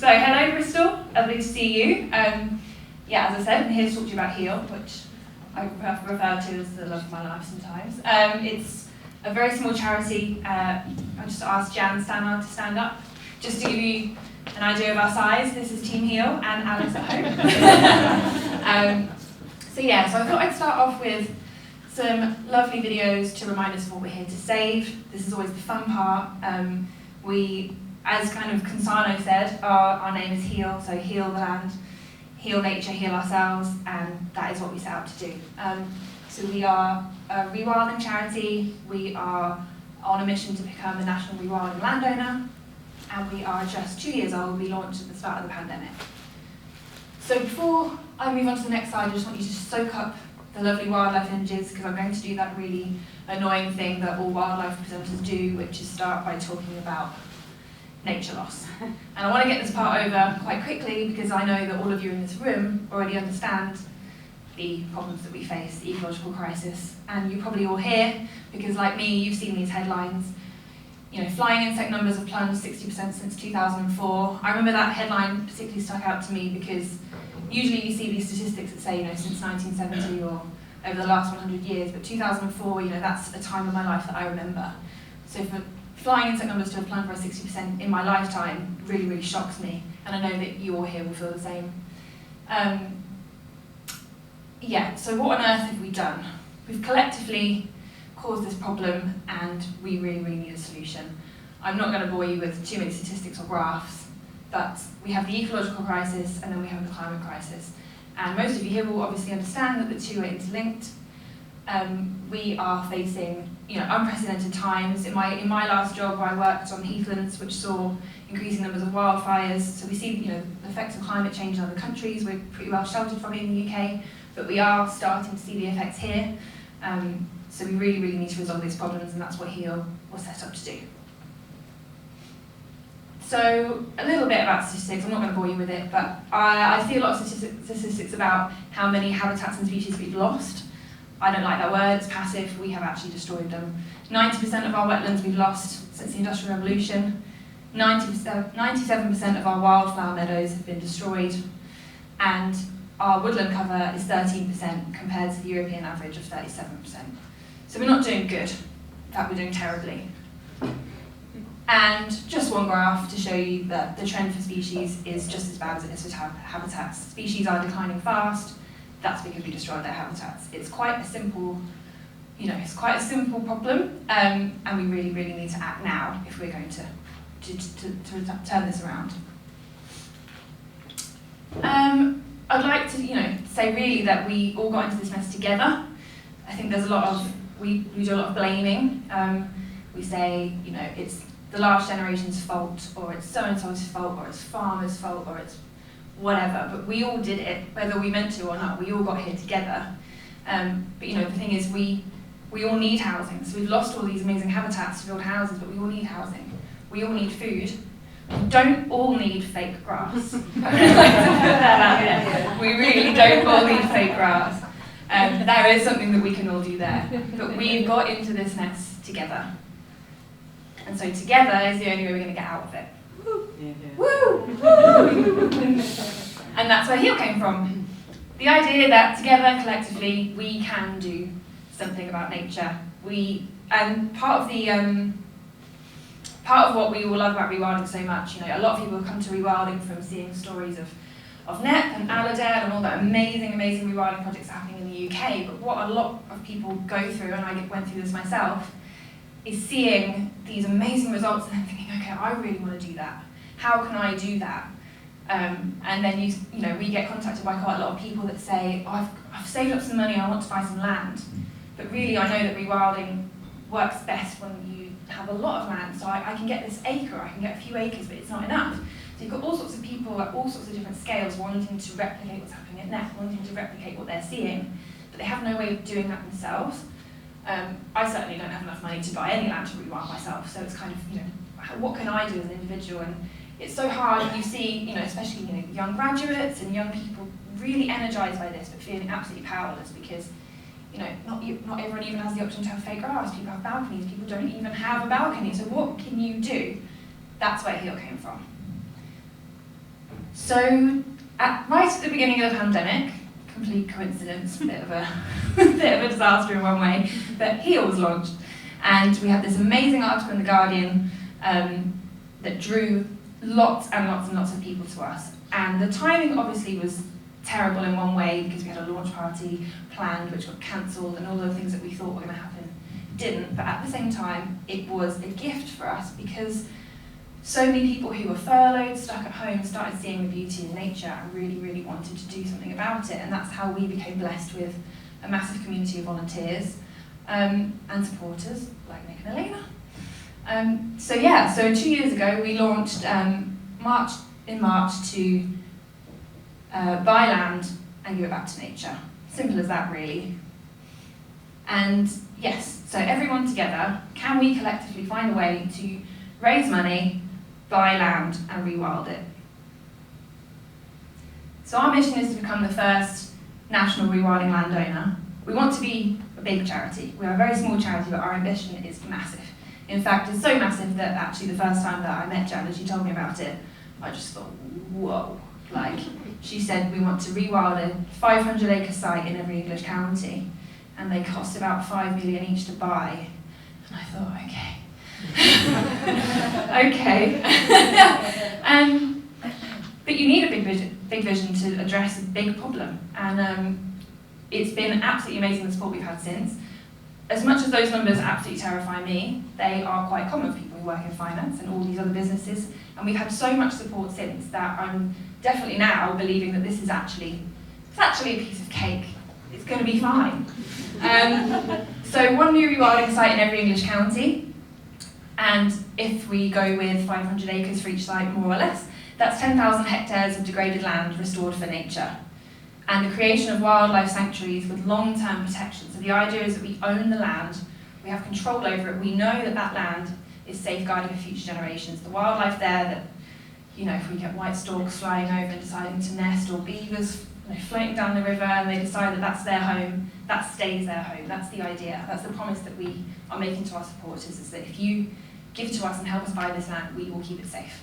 So hello Bristol, lovely to see you. Yeah, as I said, I'm here to talk to you about Heal, which I refer to as the love of my life sometimes. It's a very small charity. I just asked Jan Stannard to stand up, just to give you an idea of our size. This is Team Heal and Alice at home. So I thought I'd start off with some lovely videos to remind us of what we're here to save. This is always the fun part. We, as kind of Consano said, our name is Heal, so heal the land, heal nature, heal ourselves, and that is what we set out to do. So we are a rewilding charity. We are on a mission to become a national rewilding landowner, and we are just 2 years old. We launched at the start of the pandemic. So before I move on to the next slide, I just want you to soak up the lovely wildlife images, because I'm going to do that really annoying thing that all wildlife presenters do, which is start by talking about nature loss. And I want to get this part over quite quickly because I know that all of you in this room already understand the problems that we face, the ecological crisis, and you're probably all here because, like me, you've seen these headlines. You know, flying insect numbers have plunged 60% since 2004. I remember that headline particularly stuck out to me because usually you see these statistics that say, since 1970 or over the last 100 years, but 2004, that's a time of my life that I remember. So for flying insect numbers to have plunged by 60% in my lifetime really, really shocks me, and I know that you all here will feel the same. So what on earth have we done? We've collectively caused this problem, and we really, really need a solution. I'm not going to bore you with too many statistics or graphs, but we have the ecological crisis and then we have the climate crisis. And most of you here will obviously understand that the two are interlinked. We are facing unprecedented times. In my last job, I worked on heathlands, which saw increasing numbers of wildfires. So we see the effects of climate change in other countries. We're pretty well sheltered from it in the UK, but we are starting to see the effects here. So we really, really need to resolve these problems, and that's what Heal was set up to do. So a little bit about statistics. I'm not going to bore you with it, but I see a lot of statistics about how many habitats and species we've lost. I don't like that word, it's passive. We have actually destroyed them. 90% of our wetlands we've lost since the Industrial Revolution. 97% of our wildflower meadows have been destroyed, and our woodland cover is 13% compared to the European average of 37%. So we're not doing good. In fact, we're doing terribly. And just one graph to show you that the trend for species is just as bad as it is for habitats. Species are declining fast. That's because we destroyed their habitats. It's quite a simple, problem, and we really, really need to act now if we're going to turn this around. I'd like to, say really that we all got into this mess together. I think there's a lot of we do a lot of blaming. We say, it's the last generation's fault, or it's so-and-so's fault, or it's farmers' fault, or it's whatever, but we all did it, whether we meant to or not. We all got here together. But the thing is, we all need housing. So we've lost all these amazing habitats to build houses, but we all need housing. We all need food. We don't all need fake grass. We really don't all need fake grass. There is something that we can all do there. But we've got into this mess together. And so together is the only way we're going to get out of it. Woo! Yeah. Woo! Woo! And that's where Heal came from. The idea that together, collectively, we can do something about nature. And part of what we all love about rewilding so much, a lot of people have come to rewilding from seeing stories of NEP and Aladale and all the amazing, amazing rewilding projects happening in the UK. But what a lot of people go through, and I went through this myself, is seeing these amazing results and then thinking, okay, I really want to do that. How can I do that? And then we get contacted by quite a lot of people that say, oh, I've saved up some money, I want to buy some land. But really, I know that rewilding works best when you have a lot of land. So I can get this acre, I can get a few acres, but it's not enough. So you've got all sorts of people at all sorts of different scales wanting to replicate what's happening at NEP, wanting to replicate what they're seeing, but they have no way of doing that themselves. I certainly don't have enough money to buy any land to rewild myself, so it's kind of, what can I do as an individual? And it's so hard. You see, especially young graduates and young people really energized by this, but feeling absolutely powerless because, not everyone even has the option to have fake grass. People have balconies. People don't even have a balcony. So what can you do? That's where Heal came from. So, right at the beginning of the pandemic, complete coincidence, bit of a disaster in one way, but Heal was launched. And we had this amazing article in The Guardian that drew lots and lots and lots of people to us. And the timing obviously was terrible in one way because we had a launch party planned which got cancelled and all the things that we thought were going to happen didn't. But at the same time, it was a gift for us because so many people who were furloughed, stuck at home, started seeing the beauty in nature and really, really wanted to do something about it. And that's how we became blessed with a massive community of volunteers and supporters like Nick and Elena. So 2 years ago we launched in March to buy land and give it back to nature. Simple as that, really. And yes, so everyone together, can we collectively find a way to raise money, buy land and rewild it? So our mission is to become the first national rewilding landowner. We want to be a big charity. We're a very small charity, but our ambition is massive. In fact, it's so massive that actually the first time that I met Jan and she told me about it, I just thought, whoa. Like, she said we want to rewild a 500-acre site in every English county, and they cost about 5 million each to buy. And I thought, okay. Okay. But you need a big vision to address a big problem. And it's been absolutely amazing the support we've had since. As much as those numbers absolutely terrify me, they are quite common for people who work in finance and all these other businesses. And we've had so much support since that I'm definitely now believing that this is actually a piece of cake. It's going to be fine. So one new rewilding site in every English county. And if we go with 500 acres for each site, more or less, that's 10,000 hectares of degraded land restored for nature. And the creation of wildlife sanctuaries with long-term protection. So the idea is that we own the land, we have control over it, we know that that land is safeguarded for future generations. The wildlife there that, if we get white storks flying over and deciding to nest, or beavers floating down the river and they decide that that's their home, that stays their home. That's the idea. That's the promise that we are making to our supporters, is that if you give to us and help us buy this land, we will keep it safe.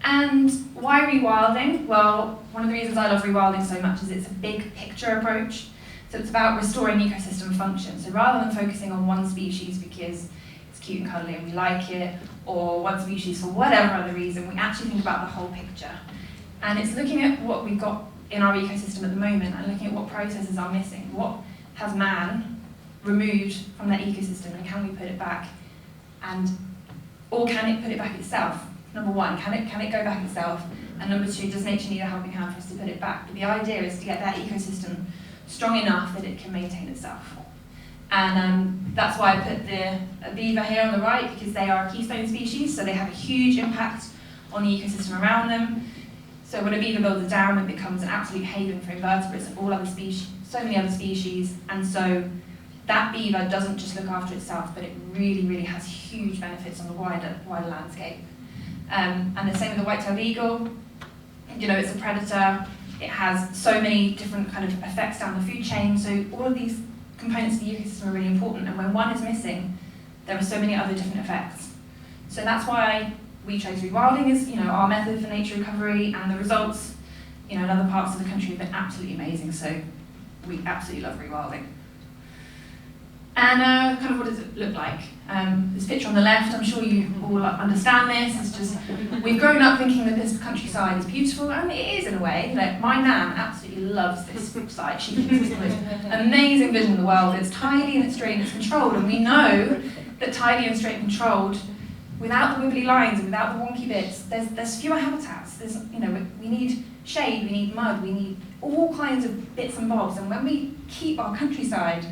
And why rewilding? Well, one of the reasons I love rewilding so much is it's a big picture approach. So it's about restoring ecosystem function. So rather than focusing on one species because it's cute and cuddly and we like it, or one species for whatever other reason, we actually think about the whole picture. And it's looking at what we've got in our ecosystem at the moment and looking at what processes are missing. What has man removed from that ecosystem, and can we put it back? Or can it put it back itself? Number one, can it go back itself? And number two, does nature need a helping hand for us to put it back? But the idea is to get that ecosystem strong enough that it can maintain itself. And that's why I put a beaver here on the right, because they are a keystone species, so they have a huge impact on the ecosystem around them. So when a beaver builds a dam, it becomes an absolute haven for invertebrates and all other species, so many other species. And so that beaver doesn't just look after itself, but it really, really has huge benefits on the wider landscape. And the same with the white-tailed eagle. It's a predator. It has so many different kind of effects down the food chain. So all of these components of the ecosystem are really important. And when one is missing, there are so many other different effects. So that's why we chose rewilding as our method for nature recovery, and the results in other parts of the country have been absolutely amazing. So we absolutely love rewilding. And kind of what does it look like? This picture on the left, I'm sure you all understand this. It's just, we've grown up thinking that this countryside is beautiful, and it is in a way. Like, my nan absolutely loves this site. She thinks it's the most amazing vision in the world. It's tidy and it's straight and it's controlled, and we know that tidy and straight and controlled, without the wibbly lines and without the wonky bits, there's fewer habitats. We need shade, we need mud, we need all kinds of bits and bobs, and when we keep our countryside,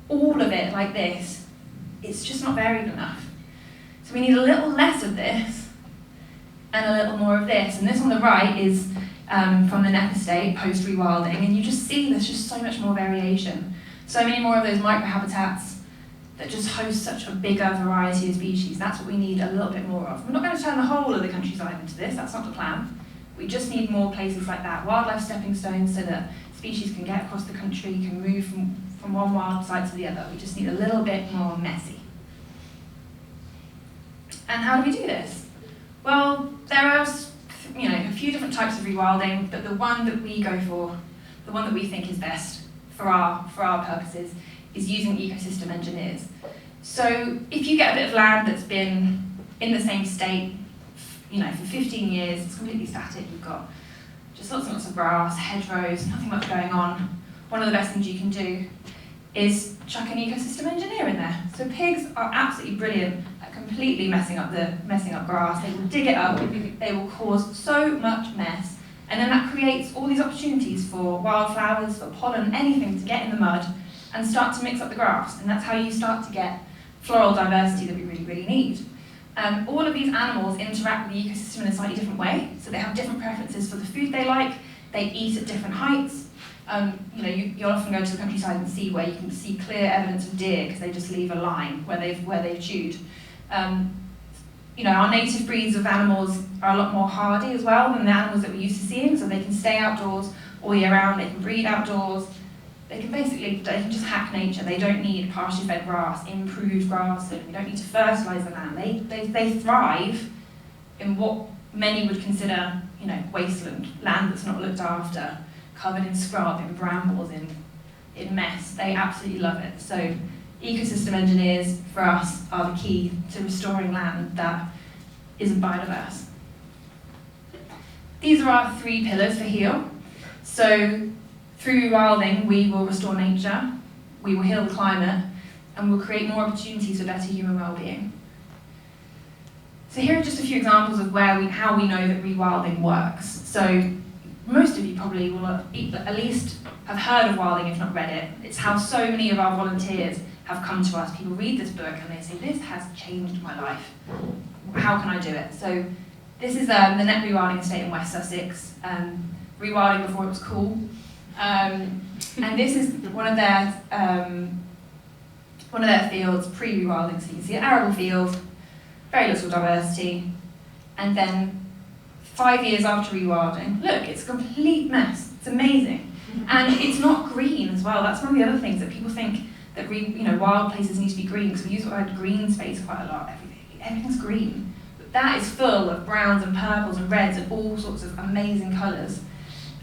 all of it like this, it's just not varied enough. So we need a little less of this and a little more of this. And this on the right is from the Neck estate, post-rewilding, and you just see there's just so much more variation. So many more of those microhabitats that just host such a bigger variety of species. That's what we need a little bit more of. We're not going to turn the whole of the countryside into this, that's not the plan. We just need more places like that, wildlife stepping stones, so that species can get across the country, can move from one wild site to the other. We just need a little bit more messy. And how do we do this? Well, there are a few different types of rewilding, but the one that we go for, the one that we think is best for our purposes, is using ecosystem engineers. So if you get a bit of land that's been in the same state, for 15 years, it's completely static, you've got just lots and lots of grass, hedgerows, nothing much going on, one of the best things you can do is chuck an ecosystem engineer in there. So pigs are absolutely brilliant at completely messing up grass. They will dig it up, they will cause so much mess, and then that creates all these opportunities for wildflowers, for pollen, anything to get in the mud and start to mix up the grass. And that's how you start to get floral diversity that we really, really need. All of these animals interact with the ecosystem in a slightly different way, so they have different preferences for the food they like, they eat at different heights. You'll often go to the countryside and see where you can see clear evidence of deer because they just leave a line where they've chewed. Our native breeds of animals are a lot more hardy as well than the animals that we're used to seeing, so they can stay outdoors all year round, they can breed outdoors, they can just hack nature. They don't need pasture fed grass, improved grass, and we don't need to fertilise the land. They thrive in what many would consider wasteland, land that's not looked after, covered in scrub, in brambles, in mess. They absolutely love it. So ecosystem engineers for us are the key to restoring land that isn't biodiverse. These are our 3 pillars for Heal. So through rewilding, we will restore nature, we will heal the climate, and we'll create more opportunities for better human well-being. So here are just a few examples of how we know that rewilding works. So most of you probably will at least have heard of wilding, if not read it. It's how so many of our volunteers have come to us. People read this book and they say, this has changed my life. How can I do it? So this is the Net Rewilding Estate in West Sussex, rewilding before it was cool. And this is one of their fields pre-rewilding. So you can see an arable field, very little diversity, and then 5 years after rewilding, look, it's a complete mess. It's amazing. And it's not green as well. That's one of the other things that people think that wild places need to be green, because we use the word green space quite a lot. Everything's green. But that is full of browns and purples and reds and all sorts of amazing colours.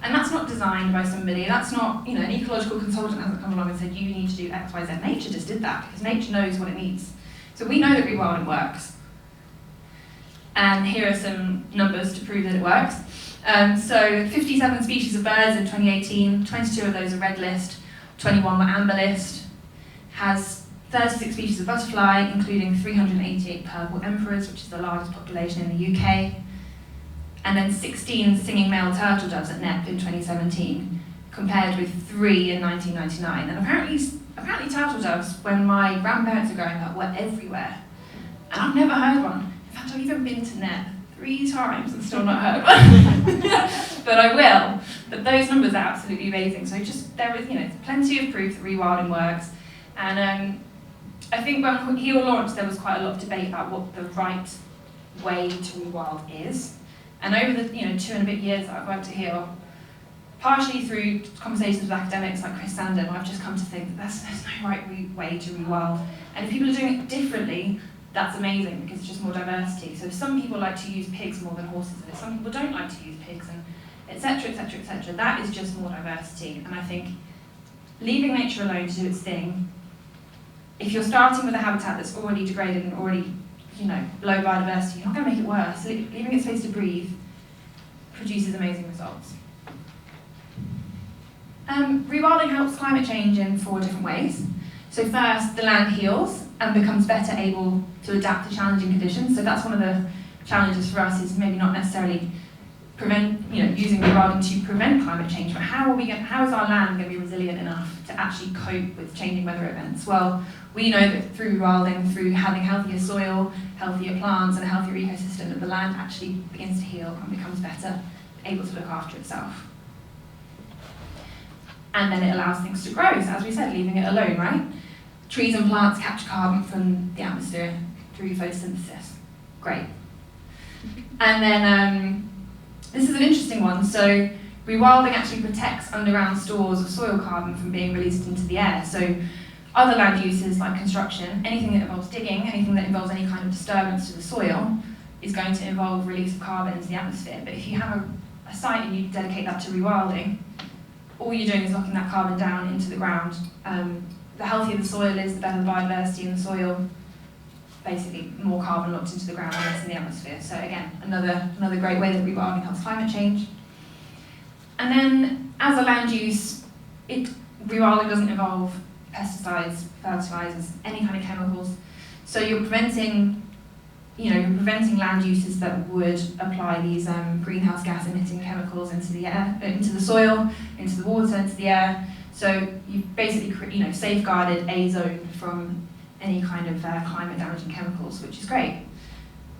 And that's not designed by somebody. That's not, an ecological consultant hasn't come along and said, you need to do X, Y, Z. Nature just did that, because nature knows what it needs. So we know that rewilding works. And here are some numbers to prove that it works. So 57 species of birds in 2018, 22 of those are red list, 21 were amber list, has 36 species of butterfly, including 388 purple emperors, which is the largest population in the UK, and then 16 singing male turtle doves at NEP in 2017, compared with 3 in 1999. And apparently turtle doves, when my grandparents were growing up, were everywhere. And I've never heard one. In fact, I've even been to NEP 3 times and still not heard one. But I will. But those numbers are absolutely amazing. So there is, plenty of proof that rewilding works. And I think when Heal launched, there was quite a lot of debate about what the right way to rewild is. And over the 2 and a bit years that I've worked at Heal, partially through conversations with academics like Chris Sandham, I've just come to think that there's no right way to rewild. And if people are doing it differently, that's amazing, because it's just more diversity. So some people like to use pigs more than horses, and if some people don't like to use pigs, and etc., etc., etc. That is just more diversity. And I think leaving nature alone to do its thing, if you're starting with a habitat that's already degraded and already low biodiversity, you're not going to make it worse. Leaving it space to breathe produces amazing results. Rewilding helps climate change in 4 different ways. So first, the land heals and becomes better able to adapt to challenging conditions. So that's one of the challenges for us, is maybe not necessarily using rewilding to prevent climate change, but how is our land going to be resilient enough to actually cope with changing weather events? Well, we know that through rewilding, through having healthier soil, healthier plants, and a healthier ecosystem, that the land actually begins to heal and becomes better able to look after itself. And then it allows things to grow, so as we said, leaving it alone, right? Trees and plants capture carbon from the atmosphere through photosynthesis. Great. And then this is an interesting one. So rewilding actually protects underground stores of soil carbon from being released into the air. So other land uses like construction, anything that involves digging, anything that involves any kind of disturbance to the soil, is going to involve release of carbon into the atmosphere. But if you have a site and you dedicate that to rewilding, all you're doing is locking that carbon down into the ground. The healthier the soil is, the better the biodiversity in the soil. Basically, more carbon locked into the ground and less in the atmosphere. So again, another great way that rewilding helps climate change. And then, as a land use, rewilding doesn't involve pesticides, fertilizers, any kind of chemicals. So you're preventing land uses that would apply these greenhouse gas emitting chemicals into the air, into the soil, into the water, into the air. So you've basically safeguarded a zone from any kind of climate damaging chemicals, which is great.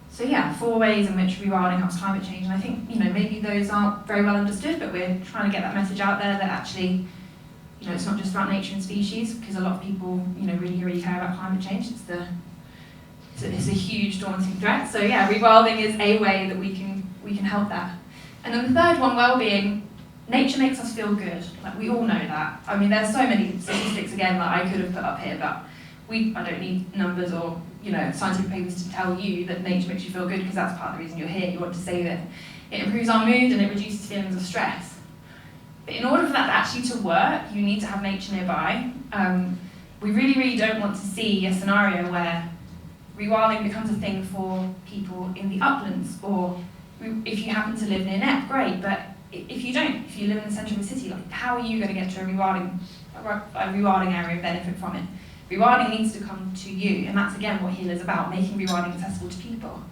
So yeah, 4 ways in which rewilding helps climate change, and I think maybe those aren't very well understood, but we're trying to get that message out there that actually it's not just about nature and species, because a lot of people really care about climate change. It's a huge daunting threat. So yeah, rewilding is a way that we can help that. And then the third one, well-being. Nature makes us feel good. Like, we all know that. I mean, there's so many statistics again that I could have put up here, but I don't need numbers or scientific papers to tell you that nature makes you feel good, because that's part of the reason you're here. You want to save it. It improves our mood and it reduces feelings of stress. But in order for that actually to work, you need to have nature nearby. We really don't want to see a scenario where rewilding becomes a thing for people in the uplands, or if you happen to live near Nep, great, but if you don't, if you live in the centre of a city, how are you going to get to a rewilding area and benefit from it? Rewilding needs to come to you, and that's again what Heal is about, making rewilding accessible to people.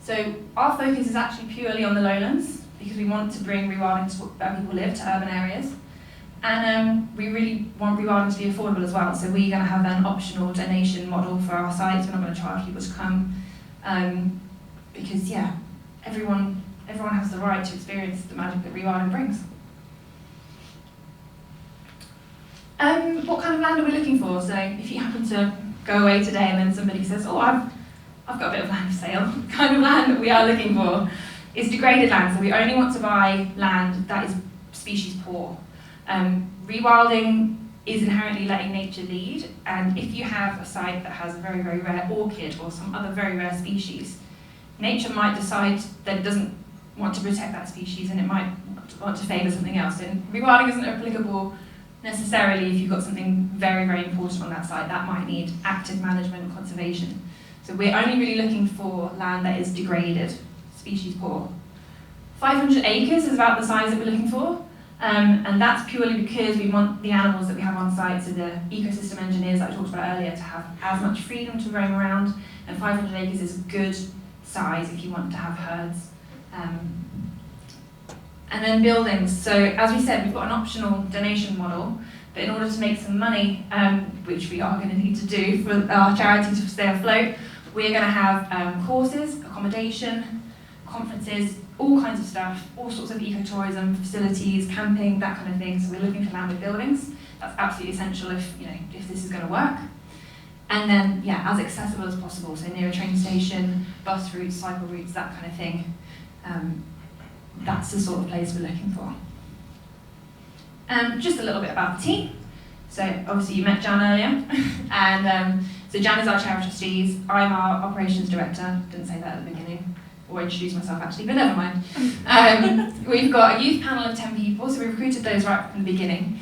So our focus is actually purely on the lowlands, because we want to bring rewilding to where people live, to urban areas. And we really want rewilding to be affordable as well, so we're going to have an optional donation model for our sites. We're not going to charge people to come, because yeah, everyone has the right to experience the magic that rewilding brings. What kind of land are we looking for? So if you happen to go away today and then somebody says, oh, I've got a bit of land for sale, the kind of land that we are looking for is degraded land. So we only want to buy land that is species poor. Rewilding is inherently letting nature lead, and if you have a site that has a very rare orchid or some other very rare species, nature might decide that it doesn't want to protect that species and it might want to favour something else. And rewilding isn't applicable necessarily if you've got something very important on that site. That might need active management and conservation. So we're only really looking for land that is degraded, species poor. 500 acres is about the size that we're looking for, and that's purely because we want the animals that we have on site, so the ecosystem engineers that I talked about earlier, to have as much freedom to roam around, and 500 acres is a good size if you want to have herds. And then buildings. So as we said, we've got an optional donation model, but in order to make some money, which we are going to need to do for our charity to stay afloat, we're going to have courses, accommodation, conferences, all kinds of stuff, all sorts of ecotourism, facilities, camping, that kind of thing. So we're looking for land with buildings. That's absolutely essential if this is going to work. And then, yeah, as accessible as possible. So near a train station, bus routes, cycle routes, that kind of thing. That's the sort of place we're looking for. Just a little bit about the team. So obviously you met Jan earlier, and so Jan is our chair of trustees. I'm our operations director. Didn't say that at the beginning, or introduce myself actually, but never mind. We've got a youth panel of 10 people, so we recruited those right from the beginning.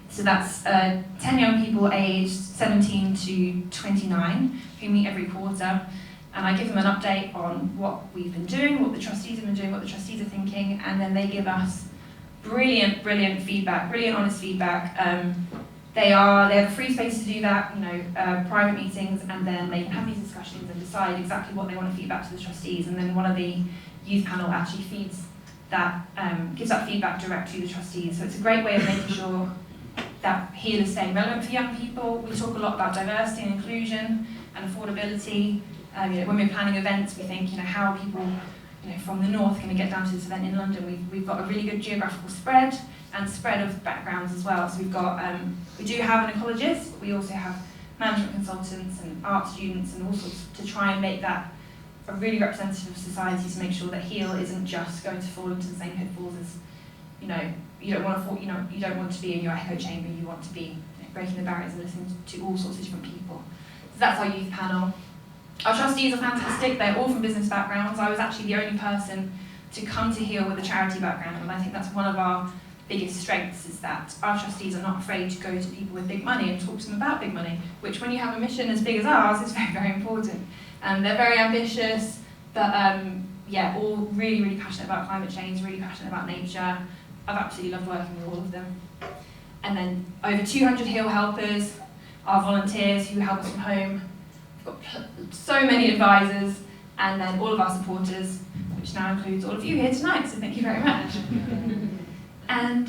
So that's 10 young people aged 17 to 29 who meet every quarter. And I give them an update on what we've been doing, what the trustees have been doing, what the trustees are thinking, and then they give us brilliant feedback, brilliant honest feedback. They have a free space to do that, private meetings, and then they can have these discussions and decide exactly what they want to feed back to the trustees. And then one of the youth panel actually feeds that, gives that feedback direct to the trustees. So it's a great way of making sure that Heal is staying relevant for young people. We talk a lot about diversity and inclusion and affordability. When we're planning events, we think, how are people, from the north going to get down to this event in London? We've got a really good geographical spread and spread of backgrounds as well. So we've got, we do have an ecologist, but we also have management consultants and art students and all sorts to try and make that a really representative society, to make sure that Heal isn't just going to fall into the same pitfalls as, you don't want to be in your echo chamber. You want to be breaking the barriers and listening to all sorts of different people. So that's our youth panel. Our trustees are fantastic, they're all from business backgrounds. I was actually the only person to come to Heal with a charity background, and I think that's one of our biggest strengths, is that our trustees are not afraid to go to people with big money and talk to them about big money, which when you have a mission as big as ours is very, very important. And they're very ambitious, but yeah, all really, really passionate about climate change, really passionate about nature. I've absolutely loved working with all of them. And then over 200 Heal helpers, our volunteers who help us from home. We've got so many advisors, and then all of our supporters, which now includes all of you here tonight, so thank you very much. And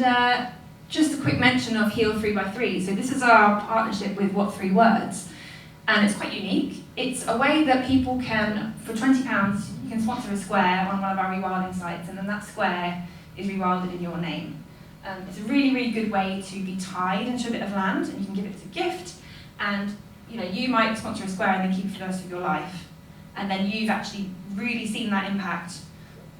just a quick mention of Heal 3x3. So this is our partnership with What 3 Words, and it's quite unique. It's a way that people can, for £20, you can sponsor a square on one of our rewilding sites, and then that square is rewilded in your name. It's a really, really good way to be tied into a bit of land, and you can give it as a gift, and you might sponsor a square and then keep it for the rest of your life. And then you've actually really seen that impact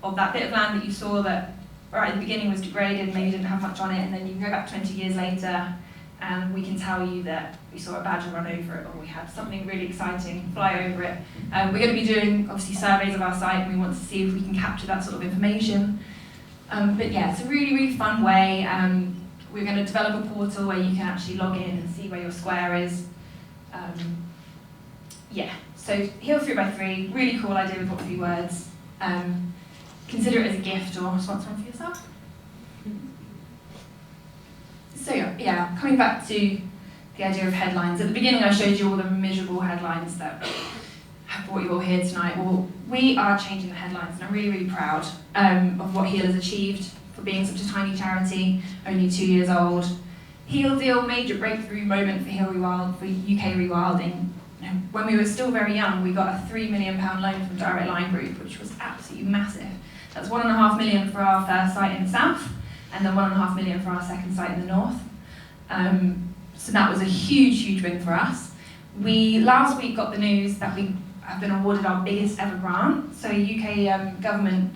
of that bit of land that you saw that right at the beginning was degraded, maybe didn't have much on it, and then you can go back 20 years later and we can tell you that we saw a badger run over it, or we had something really exciting fly over it. We're going to be doing, obviously, surveys of our site, and we want to see if we can capture that sort of information. But yeah, it's a really, really fun way. We're going to develop a portal where you can actually log in and see where your square is. Yeah, so Heal 3x3, really cool idea with What 3 Words. Consider it as a gift or sponsor one for yourself. So yeah, coming back to the idea of headlines. At the beginning I showed you all the miserable headlines that have brought you all here tonight. Well, we are changing the headlines, and I'm really, really proud of what Heal has achieved for being such a tiny charity, only 2 years old. Heal Deal, major breakthrough moment for Heal Rewild, for UK rewilding. When we were still very young, we got a £3 million loan from Direct Line Group, which was absolutely massive. That's £1.5 million for our first site in the south, and then £1.5 million for our second site in the north. So that was a huge, huge win for us. We last week got the news that we have been awarded our biggest ever grant. So UK government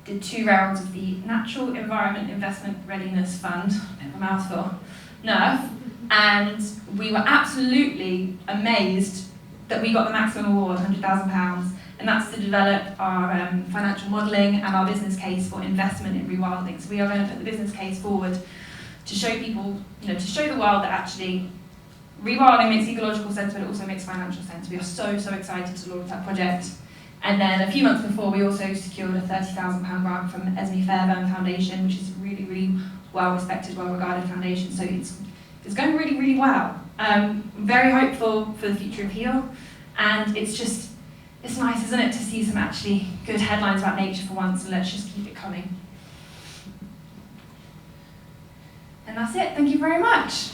did 2 rounds of the Natural Environment Investment Readiness Fund, a mouthful, NERF, and we were absolutely amazed that we got the maximum award, £100,000, and that's to develop our financial modelling and our business case for investment in rewilding. So we are going to put the business case forward to show people, to show the world that actually rewilding makes ecological sense, but it also makes financial sense. We are so, so excited to launch that project. And then a few months before, we also secured a £30,000 grant from Esme Fairbairn Foundation, which is a really, really well-respected, well-regarded foundation. So it's going really, really well. Very hopeful for the future of Heal, and it's nice, isn't it, to see some actually good headlines about nature for once, and let's just keep it coming. And that's it. Thank you very much.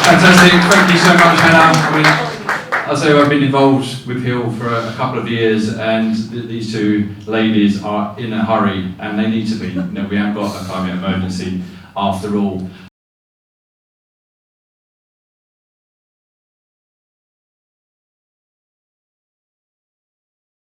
Fantastic. Thank you so much, Hannah. I'll say I've been involved with Heal for a couple of years, and these 2 ladies are in a hurry, and they need to be. We haven't got a climate emergency after all.